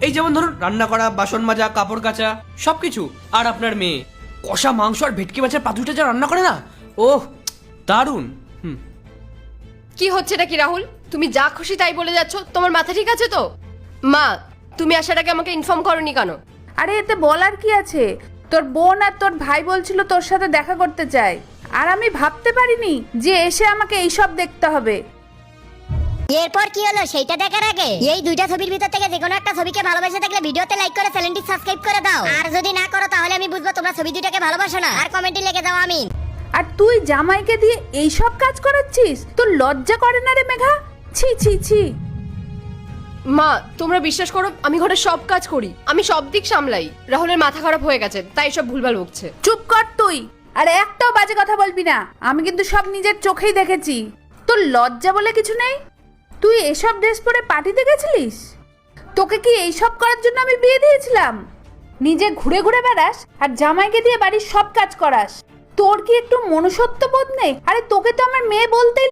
এই যেমন ধরুন রান্না করা, বাসন মাজা, কাপড় কাচা, সবকিছু। আর আপনার মেয়ে কষা মাংস আর ভেটকি মাছের পাতুটা যা রান্না করে না, ওহ দারুণ। কি হচ্ছে এটা কি রাহুল? তুমি যা খুশি তাই বলে যাচ্ছ, তোমার মাথা ঠিক আছে তো? মা, তুমি আসার আগে আমাকে ইনফর্ম করনি কেন? আরে এতে বলার কি আছে? তোর বোন আর তোর ভাই বলছিল তোর সাথে দেখা করতে চাই, আর আমি ভাবতে পারিনি যে এসে আমাকে এইসব দেখতে হবে। এরপর কি হলো সেইটা দেখার আগে এই দুইটা ছবির ভিতর থেকে যে কোনো একটা ছবিকে ভালোবাসে থাকলে ভিডিওতে লাইক করে চ্যানেলটি সাবস্ক্রাইব করে দাও। আর যদি না করো তাহলে আমি বুঝবো তোমরা ছবি দুইটাকে ভালোবাসো না। আর কমেন্টে লিখে দাও আমিন। আর তুই জামাইকে দিয়ে এইসব কাজ করাচ্ছিস? তোর লজ্জা করে না রে মেঘা? ছি ছি ছি। মা, তোমরা বিশ্বাস করো, আমি ঘরের সব কাজ করি, আমি সব দিক সামলাই। রাহুলের মাথা খারাপ হয়ে গেছে তাই সব ভুলভাল বকছে। চুপ কর তুই, আর একটাও বাজে কথা বলবি না। আমি কিন্তু সব নিজের চোখেই দেখেছি। তোর লজ্জা বলে কিছু নেই? তুই এসব ড্রেস পরে পার্টিতে গেছিলিস? তোকে কি এইসব করার জন্য আমি বিয়ে দিয়েছিলাম? নিজে ঘুরে ঘুরে বেড়াস আর জামাইকে দিয়ে বাড়ির সব কাজ করাস। তোর কি একটু মনুষ্যত্ব বোধ নেই? আরে তোকে তো আমার মেয়ে বলতেই